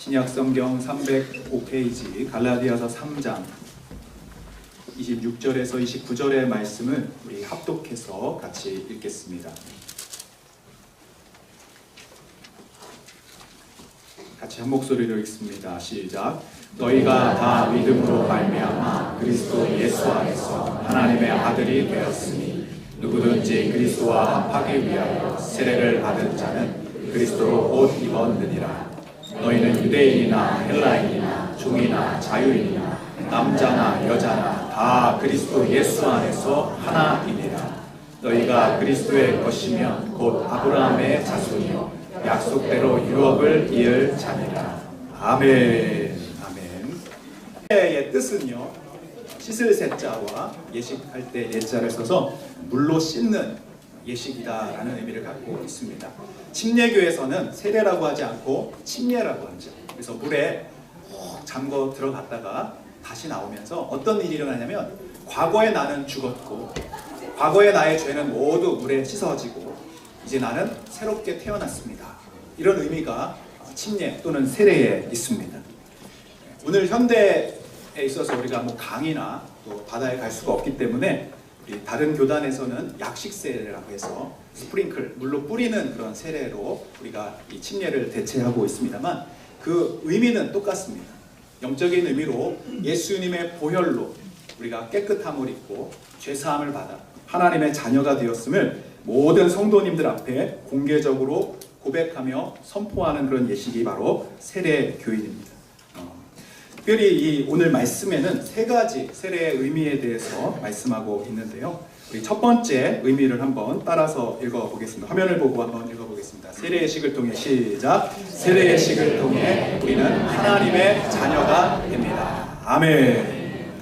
신약 성경 305페이지 갈라디아서 3장 26절에서 29절의 말씀을 우리 합독해서 같이 읽겠습니다. 같이 한 목소리로 읽습니다. 시작. 너희가 다 믿음으로 말미암아 그리스도 예수 안에서 하나님의 아들이 되었으니 누구든지 그리스도와 합하기 위하여 세례를 받은 자는 그리스도로 옷 입었느니라. 너희는 유대인이나 헬라인이나 종이나 자유인이나 남자나 여자나 다 그리스도 예수 안에서 하나이니라. 너희가 그리스도의 것이면 곧 아브라함의 자손이요 약속대로 유업을 이을 자니라. 아멘. 아멘. 의 뜻은요, 씻을 세자와 예식할 때 예자를 써서 물로 씻는 예식이다라는 의미를 갖고 있습니다. 침례교에서는 세례라고 하지 않고 침례라고 하죠. 그래서 물에 푹 잠궈 들어갔다가 다시 나오면서 어떤 일이 일어나냐면, 과거의 나는 죽었고 과거의 나의 죄는 모두 물에 씻어지고 이제 나는 새롭게 태어났습니다. 이런 의미가 침례 또는 세례에 있습니다. 오늘 현대에 있어서 우리가 뭐 강이나 또 바다에 갈 수가 없기 때문에 우리 다른 교단에서는 약식 세례라고 해서 스프링클, 물로 뿌리는 그런 세례로 우리가 이 침례를 대체하고 있습니다만, 그 의미는 똑같습니다. 영적인 의미로 예수님의 보혈로 우리가 깨끗함을 입고 죄사함을 받아 하나님의 자녀가 되었음을 모든 성도님들 앞에 공개적으로 고백하며 선포하는 그런 예식이 바로 세례 교인입니다. 특별히 이 오늘 말씀에는 세 가지 세례의 의미에 대해서 말씀하고 있는데요. 우리 첫 번째 의미를 한번 따라서 읽어보겠습니다. 화면을 보고 한번 읽어보겠습니다. 세례의 식을 통해 시작. 세례의 식을 통해 우리는 하나님의 자녀가 됩니다. 아멘.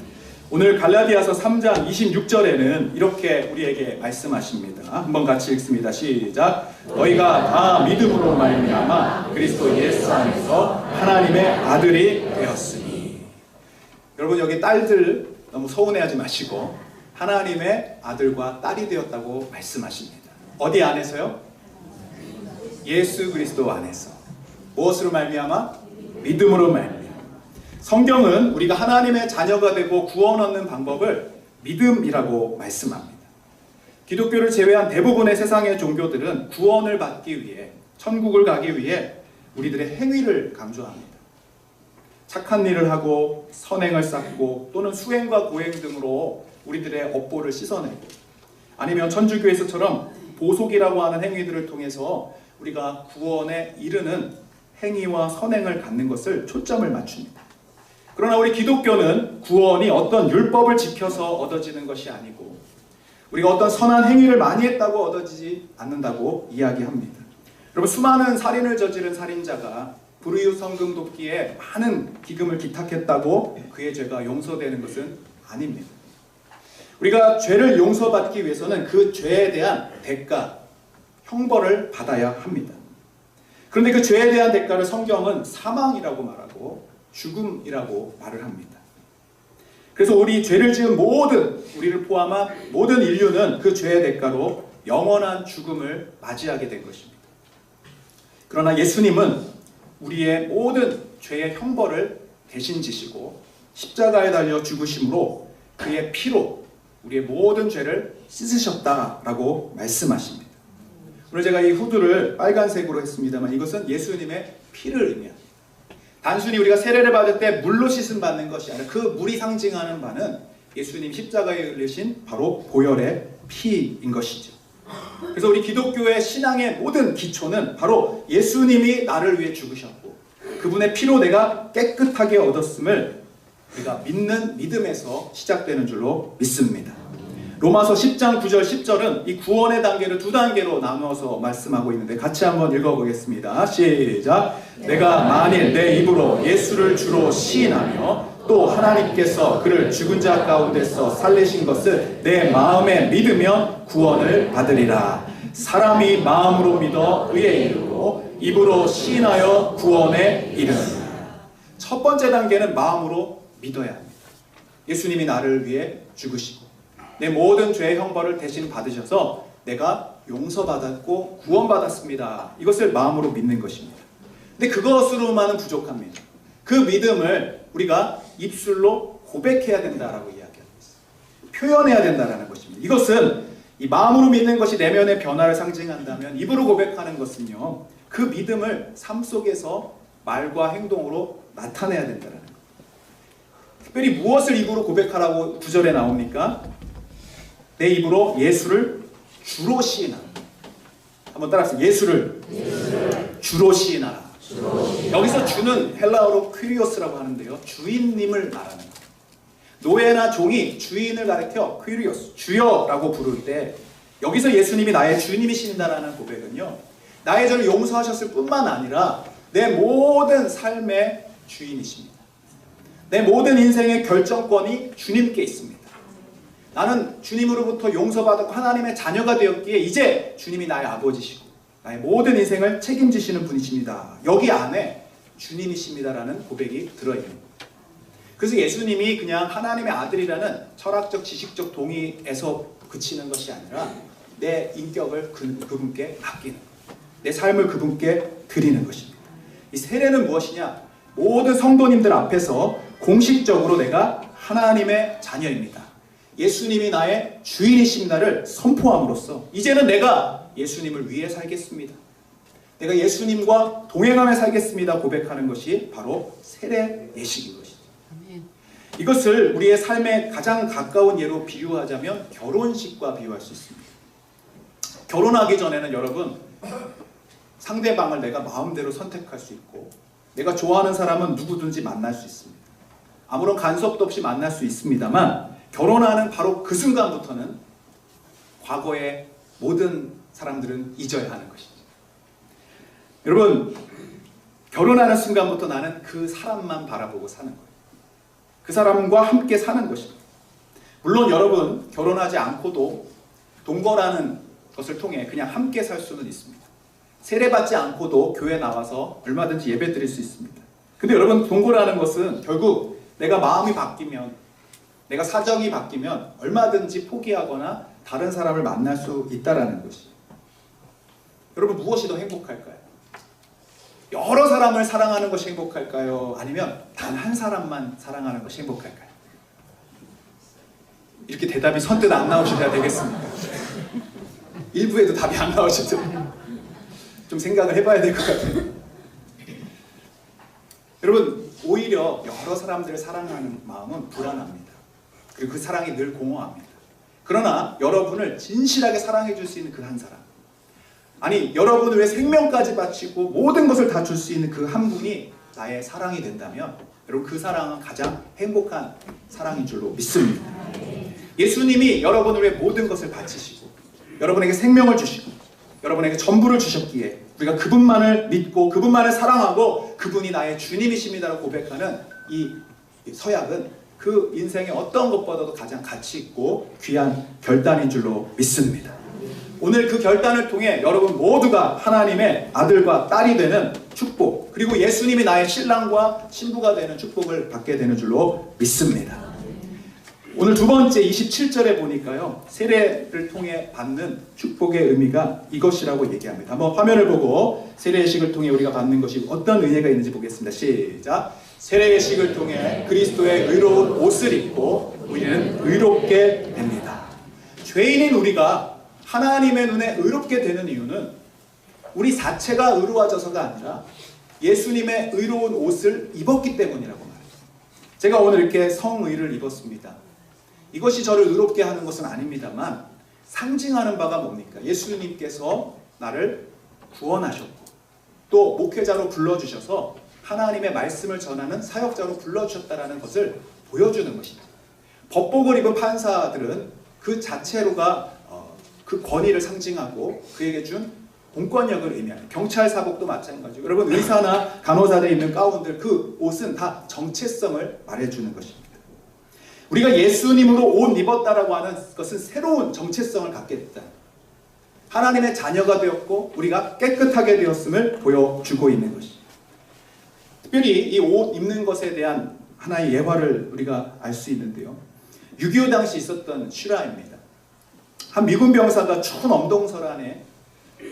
오늘 갈라디아서 3장 26절에는 이렇게 우리에게 말씀하십니다. 한번 같이 읽습니다. 시작. 너희가 다 믿음으로 말미암아 그리스도 예수 안에서 하나님의 아들이 되었으니. 여러분, 여기 딸들 너무 서운해하지 마시고 하나님의 아들과 딸이 되었다고 말씀하십니다. 어디 안에서요? 예수 그리스도 안에서. 무엇으로 말미암아? 믿음으로 말미암아. 성경은 우리가 하나님의 자녀가 되고 구원 얻는 방법을 믿음이라고 말씀합니다. 기독교를 제외한 대부분의 세상의 종교들은 구원을 받기 위해, 천국을 가기 위해 우리들의 행위를 강조합니다. 착한 일을 하고 선행을 쌓고 또는 수행과 고행 등으로 우리들의 업보를 씻어내고, 아니면 천주교에서처럼 보속이라고 하는 행위들을 통해서 우리가 구원에 이르는 행위와 선행을 갖는 것을 초점을 맞춥니다. 그러나 우리 기독교는 구원이 어떤 율법을 지켜서 얻어지는 것이 아니고 우리가 어떤 선한 행위를 많이 했다고 얻어지지 않는다고 이야기합니다. 여러분, 수많은 살인을 저지른 살인자가 불의의 성금 돕기에 많은 기금을 기탁했다고 그의 죄가 용서되는 것은 아닙니다. 우리가 죄를 용서받기 위해서는 그 죄에 대한 대가, 형벌을 받아야 합니다. 그런데 그 죄에 대한 대가를 성경은 사망이라고 말하고 죽음이라고 말을 합니다. 그래서 우리 죄를 지은 우리를 포함한 모든 인류는 그 죄의 대가로 영원한 죽음을 맞이하게 된 것입니다. 그러나 예수님은 우리의 모든 죄의 형벌을 대신 지시고 십자가에 달려 죽으심으로 그의 피로 우리의 모든 죄를 씻으셨다라고 말씀하십니다. 오늘 제가 이 후드를 빨간색으로 했습니다만 이것은 예수님의 피를 의미합니다. 단순히 우리가 세례를 받을 때 물로 씻음 받는 것이 아니라 그 물이 상징하는 바는 예수님 십자가에 흘리신 바로 보혈의 피인 것이죠. 그래서 우리 기독교의 신앙의 모든 기초는 바로 예수님이 나를 위해 죽으셨고 그분의 피로 내가 깨끗하게 얻었음을 우리가 믿는 믿음에서 시작되는 줄로 믿습니다. 로마서 10장 9절 10절은 이 구원의 단계를 두 단계로 나누어서 말씀하고 있는데 같이 한번 읽어보겠습니다. 시작. 내가 만일 내 입으로 예수를 주로 시인하며 또 하나님께서 그를 죽은 자 가운데서 살리신 것을 내 마음에 믿으면 구원을 받으리라. 사람이 마음으로 믿어 의에 이르고 입으로 시인하여 구원에 이르느니라. 첫 번째 단계는 마음으로 믿어야 합니다. 예수님이 나를 위해 죽으시고 내 모든 죄의 형벌을 대신 받으셔서 내가 용서받았고 구원받았습니다. 이것을 마음으로 믿는 것입니다. 근데 그것으로만은 부족합니다. 그 믿음을 우리가 입술로 고백해야 된다라고 이야기하고 있어요. 표현해야 된다라는 것입니다. 이것은 이 마음으로 믿는 것이 내면의 변화를 상징한다면 입으로 고백하는 것은요, 그 믿음을 삶 속에서 말과 행동으로 나타내야 된다는 거예요. 특별히 무엇을 입으로 고백하라고 9절에 나옵니까? 내 입으로 예수를 주로 시인하라. 한번 따라하세요. 예수를 주로 시인하라. 여기서 주는 헬라어로 퀴리오스라고 하는데요, 주인님을 말하는 거예요. 노예나 종이 주인을 가리켜 퀴리오스, 주여라고 부를 때 여기서 예수님이 나의 주님이신다라는 고백은요, 나의 죄를 용서하셨을 뿐만 아니라 내 모든 삶의 주인이십니다. 내 모든 인생의 결정권이 주님께 있습니다. 나는 주님으로부터 용서받았고 하나님의 자녀가 되었기에 이제 주님이 나의 아버지시고 나의 모든 인생을 책임지시는 분이십니다. 여기 안에 주님이십니다라는 고백이 들어있는 거예요. 그래서 예수님이 그냥 하나님의 아들이라는 철학적 지식적 동의에서 그치는 것이 아니라 내 인격을 그분께 맡기는 거예요. 내 삶을 그분께 드리는 것입니다. 이 세례는 무엇이냐? 모든 성도님들 앞에서 공식적으로 내가 하나님의 자녀입니다, 예수님이 나의 주인이십니다를 선포함으로써 이제는 내가 예수님을 위해 살겠습니다, 내가 예수님과 동행하며 살겠습니다 고백하는 것이 바로 세례 예식인 것이죠. 이것을 우리의 삶에 가장 가까운 예로 비유하자면 결혼식과 비유할 수 있습니다. 결혼하기 전에는 여러분, 상대방을 내가 마음대로 선택할 수 있고 내가 좋아하는 사람은 누구든지 만날 수 있습니다. 아무런 간섭도 없이 만날 수 있습니다만 결혼하는 바로 그 순간부터는 과거의 모든 사람들은 잊어야 하는 것이죠. 여러분, 결혼하는 순간부터 나는 그 사람만 바라보고 사는 거예요. 그 사람과 함께 사는 것입니다. 물론 여러분, 결혼하지 않고도 동거라는 것을 통해 그냥 함께 살 수는 있습니다. 세례받지 않고도 교회 나와서 얼마든지 예배 드릴 수 있습니다. 근데 여러분, 동거라는 것은 결국 내가 마음이 바뀌면, 내가 사정이 바뀌면 얼마든지 포기하거나 다른 사람을 만날 수 있다는 것이죠. 여러분, 무엇이 더 행복할까요? 여러 사람을 사랑하는 것이 행복할까요? 아니면 단 한 사람만 사랑하는 것이 행복할까요? 이렇게 대답이 선뜻 안 나오셔야 되겠습니까? 일부에도 답이 안 나오시죠? 좀 생각을 해봐야 될 것 같아요. 여러분, 오히려 여러 사람들을 사랑하는 마음은 불안합니다. 그리고 그 사랑이 늘 공허합니다. 그러나 여러분을 진실하게 사랑해 줄 수 있는 그 한 사람, 아니 여러분을 위해 생명까지 바치고 모든 것을 다 줄 수 있는 그 한 분이 나의 사랑이 된다면 여러분, 그 사랑은 가장 행복한 사랑인 줄로 믿습니다. 예수님이 여러분을 위해 모든 것을 바치시고 여러분에게 생명을 주시고 여러분에게 전부를 주셨기에 우리가 그분만을 믿고 그분만을 사랑하고 그분이 나의 주님이십니다라고 고백하는 이 서약은 그 인생의 어떤 것보다도 가장 가치 있고 귀한 결단인 줄로 믿습니다. 오늘 그 결단을 통해 여러분 모두가 하나님의 아들과 딸이 되는 축복, 그리고 예수님이 나의 신랑과 신부가 되는 축복을 받게 되는 줄로 믿습니다. 오늘 두 번째 27절에 보니까요, 세례를 통해 받는 축복의 의미가 이것이라고 얘기합니다. 한번 화면을 보고 세례의식을 통해 우리가 받는 것이 어떤 은혜가 있는지 보겠습니다. 시작. 세례의식을 통해 그리스도의 의로운 옷을 입고 우리는 의롭게 됩니다. 죄인인 우리가 하나님의 눈에 의롭게 되는 이유는 우리 자체가 의로워져서가 아니라 예수님의 의로운 옷을 입었기 때문이라고 말해요. 제가 오늘 이렇게 성의를 입었습니다. 이것이 저를 의롭게 하는 것은 아닙니다만 상징하는 바가 뭡니까? 예수님께서 나를 구원하셨고 또 목회자로 불러주셔서 하나님의 말씀을 전하는 사역자로 불러주셨다는 것을 보여주는 것입니다. 법복을 입은 판사들은 그 자체로가 그 권위를 상징하고 그에게 준 공권력을 의미하는, 경찰 사복도 마찬가지고 여러분 의사나 간호사들이 입는 가운들, 그 옷은 다 정체성을 말해주는 것입니다. 우리가 예수님으로 옷 입었다라고 하는 것은 새로운 정체성을 갖게 됐다. 하나님의 자녀가 되었고 우리가 깨끗하게 되었음을 보여주고 있는 것입니다. 특별히 이 옷 입는 것에 대한 하나의 예화를 우리가 알 수 있는데요, 6.25 당시 있었던 실화입니다. 한 미군 병사가 추운 엄동설 안에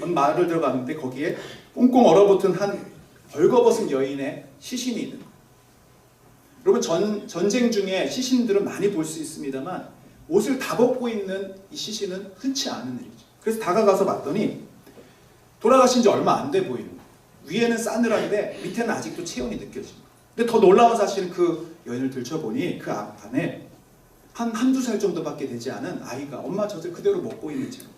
말을 들어갔는데 거기에 꽁꽁 얼어붙은 한 벌거벗은 여인의 시신이 있는 거예요. 여러분 전쟁 중에 시신들은 많이 볼 수 있습니다만 옷을 다 벗고 있는 이 시신은 흔치 않은 일이죠. 그래서 다가가서 봤더니 돌아가신 지 얼마 안 돼 보이는 거예요. 위에는 싸늘한데 밑에는 아직도 체온이 느껴지는 거예요. 근데 더 놀라운 사실은 그 여인을 들춰보니 그 안에 한두 살 정도밖에 되지 않은 아이가 엄마 젖을 그대로 먹고 있는 채로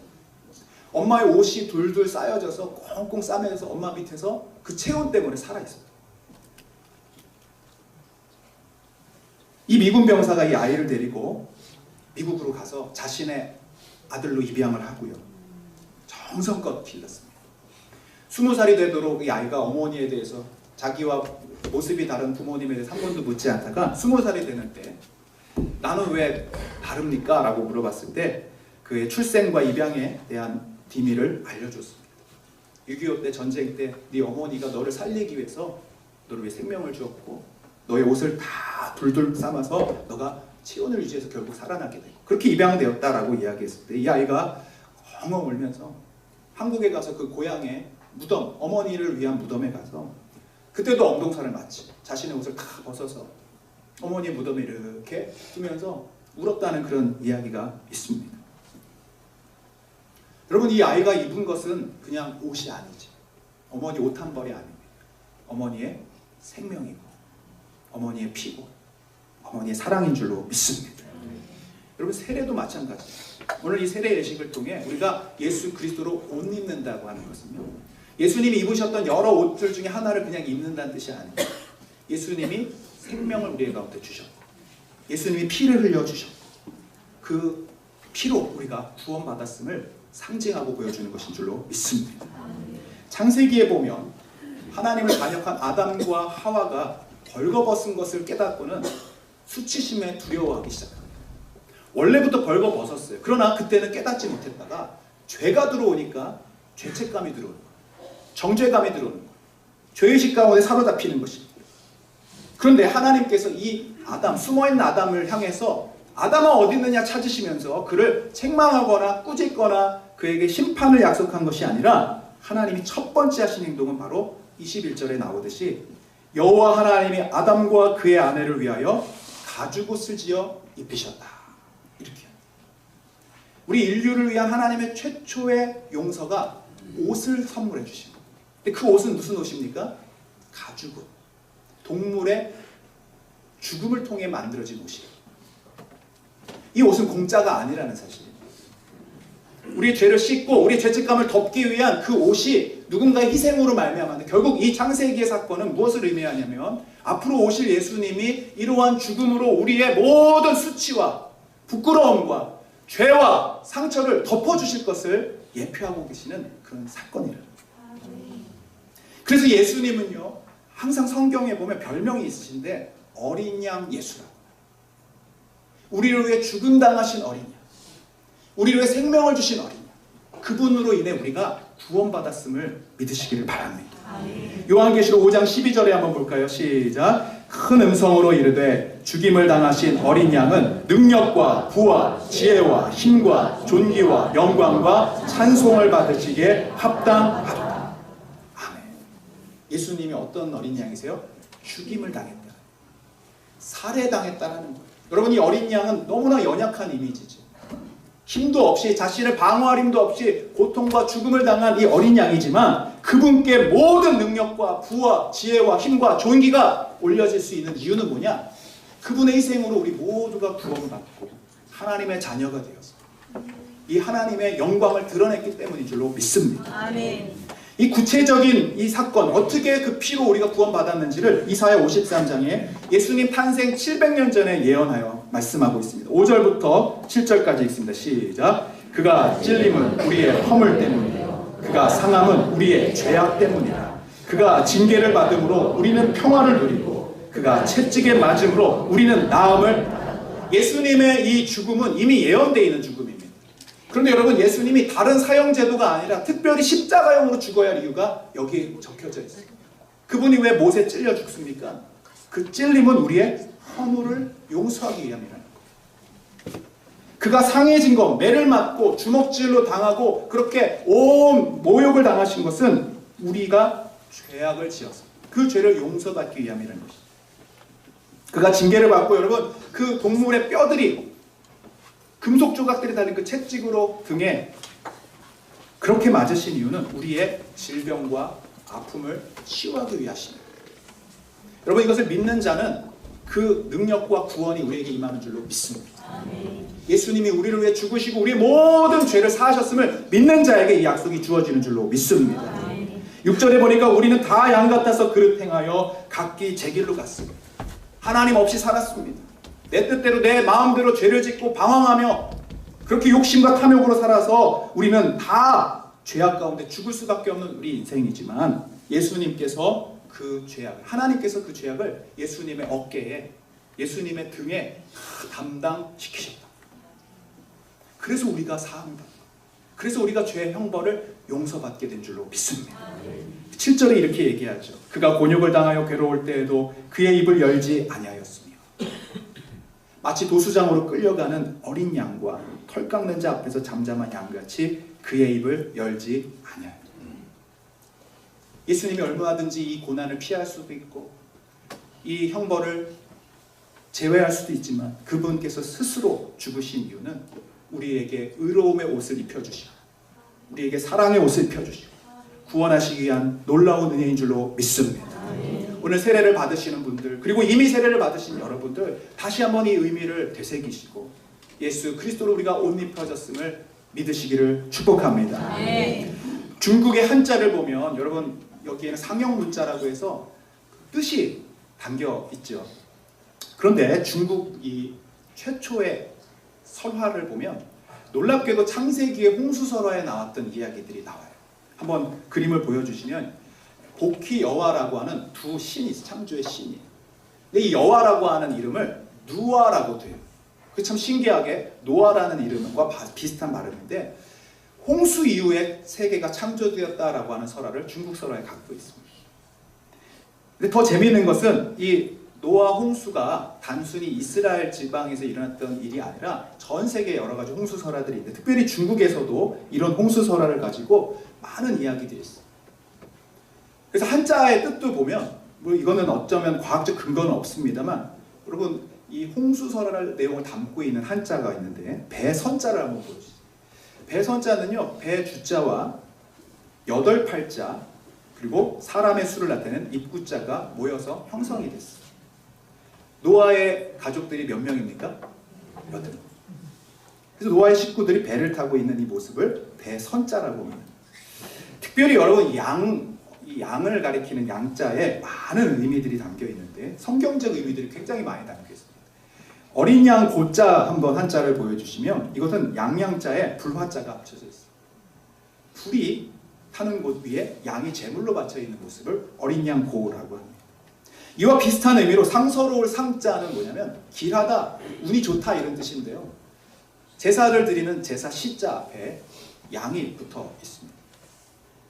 엄마의 옷이 둘둘 쌓여져서 꽁꽁 싸매져서 엄마 밑에서 그 체온 때문에 살아있었다. 이 미군 병사가 이 아이를 데리고 미국으로 가서 자신의 아들로 입양을 하고요. 정성껏 길렀습니다. 20살이 되도록 이 아이가 어머니에 대해서 자기와 모습이 다른 부모님에 대해서 한 번도 묻지 않다가 20살이 되는 때 나는 왜 다릅니까? 라고 물어봤을 때 그의 출생과 입양에 대한 비밀을 알려줬습니다. 6.25 때 전쟁 때 네 어머니가 너를 살리기 위해서 너를 위해 생명을 주었고 너의 옷을 다 둘둘 삶아서 너가 체온을 유지해서 결국 살아나게 되고 그렇게 입양되었다라고 이야기했을 때 이 아이가 엉엉 울면서 한국에 가서 그 고향의 무덤, 어머니를 위한 무덤에 가서 그때도 엉덩살을 맞지 자신의 옷을 다 벗어서 어머니의 무덤에 이렇게 두면서 울었다는 그런 이야기가 있습니다. 여러분 이 아이가 입은 것은 그냥 옷이 아니지. 어머니 옷 한 벌이 아닙니다. 어머니의 생명이고 어머니의 피고 어머니의 사랑인 줄로 믿습니다. 여러분 세례도 마찬가지예요. 오늘 이 세례 예식을 통해 우리가 예수 그리스도로 옷 입는다고 하는 것은요. 예수님이 입으셨던 여러 옷들 중에 하나를 그냥 입는다는 뜻이 아니에요. 예수님이 생명을 우리 가운데 주셨고 예수님이 피를 흘려주셨고 그 피로 우리가 구원받았음을 상징하고 보여주는 것인 줄로 믿습니다. 창세기에 보면 하나님을 반역한 아담과 하와가 벌거벗은 것을 깨닫고는 수치심에 두려워하기 시작합니다. 원래부터 벌거벗었어요. 그러나 그때는 깨닫지 못했다가 죄가 들어오니까 죄책감이 들어오는 거예요. 정죄감이 들어오는 거예요. 죄의식 가운데 사로잡히는 것입니다. 그런데 하나님께서 이 아담, 숨어있는 아담을 향해서 아담아 어디 있느냐 찾으시면서 그를 책망하거나 꾸짖거나 그에게 심판을 약속한 것이 아니라 하나님이 첫 번째 하신 행동은 바로 21절에 나오듯이 여호와 하나님이 아담과 그의 아내를 위하여 가죽옷을 지어 입히셨다. 이렇게 우리 인류를 위한 하나님의 최초의 용서가 옷을 선물해 주신 겁니다. 근데 그 옷은 무슨 옷입니까? 가죽옷. 동물의 죽음을 통해 만들어진 옷이에요. 이 옷은 공짜가 아니라는 사실입니다. 우리의 죄를 씻고 우리의 죄책감을 덮기 위한 그 옷이 누군가의 희생으로 말미암았는데 결국 이 창세기의 사건은 무엇을 의미하냐면 앞으로 오실 예수님이 이러한 죽음으로 우리의 모든 수치와 부끄러움과 죄와 상처를 덮어주실 것을 예표하고 계시는 그런 사건이라. 그래서 예수님은요 항상 성경에 보면 별명이 있으신데 어린 양 예수라고. 우리를 위해 죽음 당하신 어린 양, 우리를 위해 생명을 주신 어린 양, 그분으로 인해 우리가 구원받았음을 믿으시기를 바랍니다. 요한계시록 5장 12절에 한번 볼까요? 시작. 큰 음성으로 이르되 죽임을 당하신 어린 양은 능력과 부와 지혜와 힘과 존귀와 영광과 찬송을 받으시기에 합당하도다. 아멘. 예수님이 어떤 어린 양이세요? 죽임을 당했다, 살해당했다는 거예요. 여러분 이 어린 양은 너무나 연약한 이미지죠. 힘도 없이 자신을 방어할 힘도 없이 고통과 죽음을 당한 이 어린 양이지만 그분께 모든 능력과 부와 지혜와 힘과 존귀가 올려질 수 있는 이유는 뭐냐? 그분의 희생으로 우리 모두가 구원받고 하나님의 자녀가 되어서 이 하나님의 영광을 드러냈기 때문인 줄로 믿습니다. 아멘. 이 구체적인 이 사건 어떻게 그 피로 우리가 구원받았는지를 이사야 53장에 예수님 탄생 700년 전에 예언하여 말씀하고 있습니다. 5절부터 7절까지 있습니다. 시작. 그가 찔림은 우리의 허물 때문이요 그가 상함은 우리의 죄악 때문이라. 그가 징계를 받음으로 우리는 평화를 누리고 그가 채찍에 맞음으로 우리는 나음을. 예수님의 이 죽음은 이미 예언되어 있는 죽음입니다. 그런데 여러분 예수님이 다른 사형 제도가 아니라 특별히 십자가형으로 죽어야 할 이유가 여기에 적혀져 있어요. 그분이 왜 못에 찔려 죽습니까? 그 찔림은 우리의 허물을 용서하기 위함이라는 거예요. 그가 상해진 것, 매를 맞고 주먹질로 당하고 그렇게 온 모욕을 당하신 것은 우리가 죄악을 지어서 그 죄를 용서받기 위함이라는 것이죠. 그가 징계를 받고 여러분 그 동물의 뼈들이 금속 조각들이 달린 그 채찍으로 등에 그렇게 맞으신 이유는 우리의 질병과 아픔을 치유하기 위하십니다. 여러분 이것을 믿는 자는 그 능력과 구원이 우리에게 임하는 줄로 믿습니다. 예수님이 우리를 위해 죽으시고 우리의 모든 죄를 사하셨음을 믿는 자에게 이 약속이 주어지는 줄로 믿습니다. 6절에 보니까 우리는 다 양 같아서 그릇 행하여 각기 제 길로 갔습니다. 하나님 없이 살았습니다. 내 뜻대로 내 마음대로 죄를 짓고 방황하며 그렇게 욕심과 탐욕으로 살아서 우리는 다 죄악 가운데 죽을 수밖에 없는 우리 인생이지만 예수님께서 그 죄악을 하나님께서 그 죄악을 예수님의 어깨에 예수님의 등에 다 담당시키셨다. 그래서 우리가 사함받고 그래서 우리가 죄의 형벌을 용서받게 된 줄로 믿습니다. 7절에 이렇게 얘기하죠. 그가 곤욕을 당하여 괴로울 때에도 그의 입을 열지 아니하였으며 마치 도수장으로 끌려가는 어린 양과 털 깎는 자 앞에서 잠잠한 양같이 그의 입을 열지 아니하였다. 예수님이 얼마든지 이 고난을 피할 수도 있고 이 형벌을 제외할 수도 있지만 그분께서 스스로 죽으신 이유는 우리에게 의로움의 옷을 입혀주시고 우리에게 사랑의 옷을 입혀주시고 구원하시기 위한 놀라운 은혜인 줄로 믿습니다. 오늘 세례를 받으시는 분들 그리고 이미 세례를 받으신 여러분들 다시 한번 이 의미를 되새기시고 예수 그리스도로 우리가 옷 입혀졌음을 믿으시기를 축복합니다. 중국의 한자를 보면 여러분 여기에는 상형 문자라고 해서 뜻이 담겨 있죠. 그런데 중국 이 최초의 설화를 보면 놀랍게도 창세기의 홍수설화에 나왔던 이야기들이 나와요. 한번 그림을 보여주시면 복희 여와라고 하는 두 신이 있어요. 창조의 신이. 근데 이 여와라고 하는 이름을 누아라고 돼요. 그 참 신기하게 노아라는 이름과 비슷한 발음인데 홍수 이후에 세계가 창조되었다라고 하는 설화를 중국 설화에 갖고 있습니다. 근데 더 재미있는 것은 이 노아 홍수가 단순히 이스라엘 지방에서 일어났던 일이 아니라 전 세계 여러 가지 홍수 설화들이 있는데 특별히 중국에서도 이런 홍수 설화를 가지고 많은 이야기들이 있어요. 그래서 한자의 뜻도 보면 뭐 이거는 어쩌면 과학적 근거는 없습니다만 여러분 이 홍수 설화의 내용을 담고 있는 한자가 있는데 배선자를 한번 보여주세요. 배선자는요 배 주자와 8팔자 그리고 사람의 수를 나타내는 입구자가 모여서 형성이 됐어요. 노아의 가족들이 몇 명입니까? 8명. 그래서 노아의 식구들이 배를 타고 있는 이 모습을 배선자라고 합니다. 특별히 여러분 양을 가리키는 양자에 많은 의미들이 담겨 있는데 성경적 의미들이 굉장히 많이 담겨 있습니다. 어린 양 고자 한번 한자를 보여주시면 이것은 양양자에 불화자가 합쳐져 있어요. 불이 타는 곳 위에 양이 제물로 바쳐 있는 모습을 어린 양 고라고 합니다. 이와 비슷한 의미로 상서로울 상자는 뭐냐면 길하다, 운이 좋다 이런 뜻인데요. 제사를 드리는 제사 시자 앞에 양이 붙어 있습니다.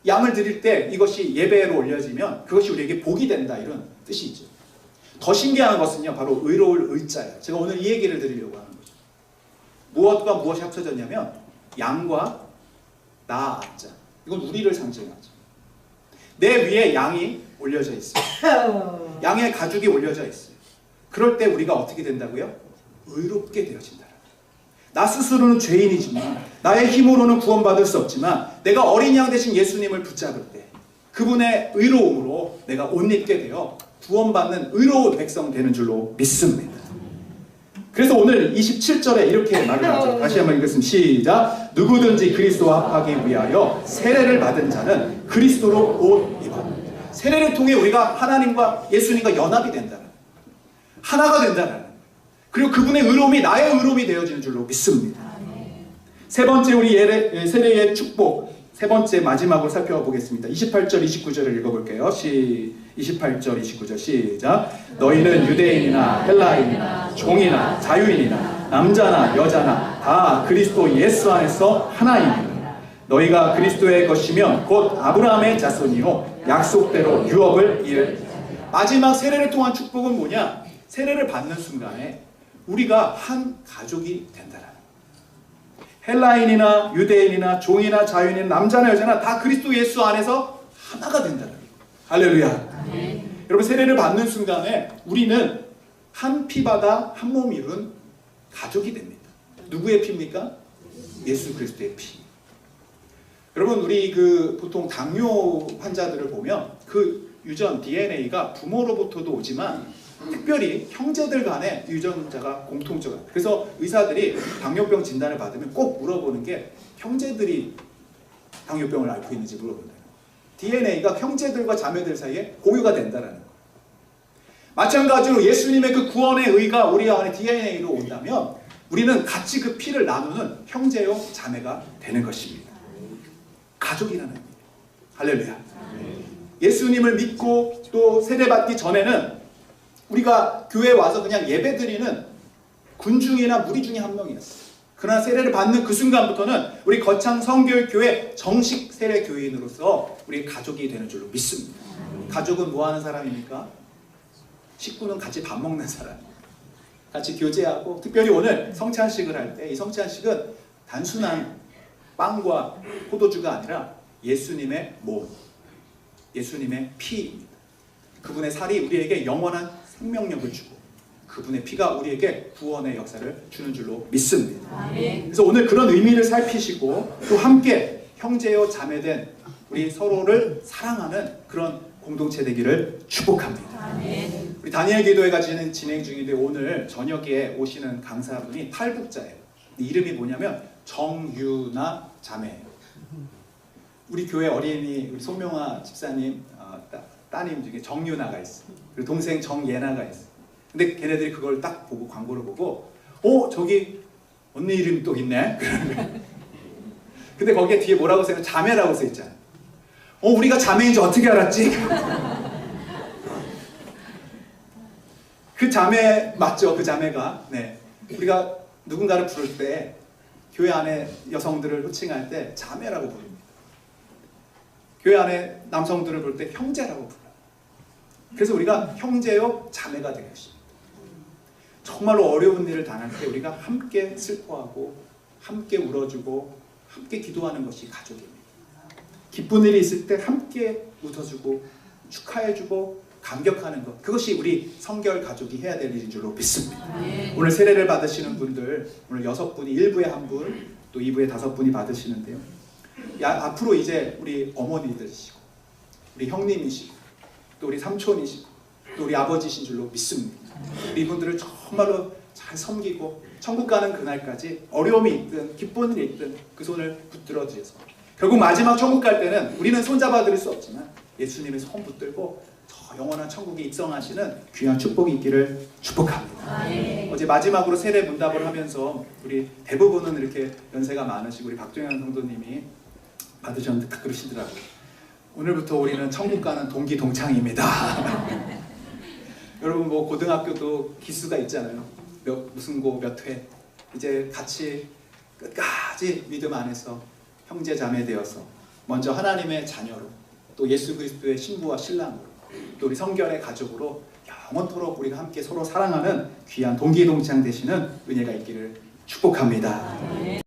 양을 드릴 때 이것이 예배로 올려지면 그것이 우리에게 복이 된다 이런 뜻이 있죠. 더 신기한 것은요 바로 의로울 의자예요. 제가 오늘 이 얘기를 드리려고 하는 거죠. 무엇과 무엇이 합쳐졌냐면 양과 나 앞자. 이건 우리를 상징하죠. 내 위에 양이 올려져 있어요. 양의 가죽이 올려져 있어요. 그럴 때 우리가 어떻게 된다고요? 의롭게 되어진다. 나 스스로는 죄인이지만 나의 힘으로는 구원받을 수 없지만 내가 어린 양 대신 예수님을 붙잡을 때 그분의 의로움으로 내가 옷 입게 되어 구원받는 의로운 백성 되는 줄로 믿습니다. 그래서 오늘 27절에 이렇게 말을 하죠. 다시 한번 읽겠습니다. 시작. 누구든지 그리스도와 합하기 위하여 세례를 받은 자는 그리스도로 옷 입어. 세례를 통해 우리가 하나님과 예수님과 연합이 된다는, 하나가 된다는, 그리고 그분의 의로움이 나의 의로움이 되어지는 줄로 믿습니다. 세 번째 우리 세례의 축복, 세 번째 마지막으로 살펴보겠습니다. 28절 29절을 읽어볼게요. 28절 29절 시작. 너희는 유대인이나 헬라인이나 종이나 자유인이나 남자나 여자나 다 그리스도 예수 안에서 하나이니라. 너희가 그리스도의 것이면 곧 아브라함의 자손이요 약속대로 유업을 이을. 마지막 세례를 통한 축복은 뭐냐? 세례를 받는 순간에 우리가 한 가족이 된다라는. 헬라인이나 유대인이나 종이나 자유인이나 남자나 여자나 다 그리스도 예수 안에서 하나가 된다는. 할렐루야. 여러분 세례를 받는 순간에 우리는 한 피바다 한 몸 이룬 가족이 됩니다. 누구의 피입니까? 예수 그리스도의 피. 여러분 우리 보통 당뇨 환자들을 보면 그 유전 DNA가 부모로부터도 오지만 특별히 형제들 간의 유전자가 공통적이에요. 그래서 의사들이 당뇨병 진단을 받으면 꼭 물어보는 게 형제들이 당뇨병을 앓고 있는지 물어본다. DNA가 형제들과 자매들 사이에 공유가 된다는 거예요. 마찬가지로 예수님의 그 구원의 의가 우리 안에 DNA로 온다면 우리는 같이 그 피를 나누는 형제요 자매가 되는 것입니다. 가족이라는 의미. 할렐루야. 예수님을 믿고 또 세례받기 전에는 우리가 교회에 와서 그냥 예배드리는 군중이나 무리 중에 한 명이었어요. 그러나 세례를 받는 그 순간부터는 우리 거창 성교육교회 정식 세례 교인으로서 우리 가족이 되는 줄로 믿습니다. 가족은 뭐 하는 사람입니까? 식구는 같이 밥 먹는 사람, 같이 교제하고, 특별히 오늘 성찬식을 할 때 이 성찬식은 단순한 빵과 포도주가 아니라 예수님의 몸, 예수님의 피입니다. 그분의 살이 우리에게 영원한 생명력을 주고 그분의 피가 우리에게 구원의 역사를 주는 줄로 믿습니다. 그래서 오늘 그런 의미를 살피시고 또 함께 형제요 자매된 우리 서로를 사랑하는 그런 공동체 되기를 축복합니다. 우리 다니엘 기도회가 진행 중인데 오늘 저녁에 오시는 강사분이 탈북자예요. 이름이 뭐냐면 정유나 자매예요. 우리 교회 어린이 우리 손명아 집사님 따님 중에 정유나가 있어. 그리고 동생 정예나가 있어. 근데 걔네들이 그걸 딱 보고 광고를 보고 저기 언니 이름 또 있네. 근데 거기에 뒤에 뭐라고 써있냐? 자매라고 써있잖아. 우리가 자매인지 어떻게 알았지? 그 자매 맞죠? 그 자매가 네. 우리가 누군가를 부를 때 교회 안에 여성들을 호칭할 때 자매라고 부릅니다. 교회 안에 남성들을 부를 때 형제라고 불러요. 그래서 우리가 형제요 자매가 되겠습니다. 정말로 어려운 일을 당할 때 우리가 함께 슬퍼하고 함께 울어주고 함께 기도하는 것이 가족입니다. 기쁜 일이 있을 때 함께 웃어주고 축하해주고 감격하는 것, 그것이 우리 성결 가족이 해야 될 일인 줄로 믿습니다. 오늘 세례를 받으시는 분들 오늘 6분이 1부에 1분 또 2부에 5분이 받으시는데요. 앞으로 이제 우리 어머니들이시고 우리 형님이시고 또 우리 삼촌이시고 또 우리 아버지신 줄로 믿습니다. 우리 이분들을 정말로 잘 섬기고 천국 가는 그날까지 어려움이 있든 기쁜 일이 있든 그 손을 붙들어 주셔서 결국 마지막 천국 갈 때는 우리는 손잡아 드릴 수 없지만 예수님의 손 붙들고 저 영원한 천국에 입성하시는 귀한 축복이 있기를 축복합니다. 어제 마지막으로 세례 문답을 하면서 우리 대부분은 이렇게 연세가 많으시고 우리 박종현 성도님이 받으셨는데 딱 그러시더라고요. 오늘부터 우리는 천국 가는 동기 동창입니다. 여러분 뭐 고등학교도 기수가 있잖아요. 무슨 고 몇 회 이제 같이 끝까지 믿음 안에서 형제 자매 되어서 먼저 하나님의 자녀로 또 예수 그리스도의 신부와 신랑으로 또 우리 성결의 가족으로 영원토록 우리가 함께 서로 사랑하는 귀한 동기 동창 되시는 은혜가 있기를 축복합니다.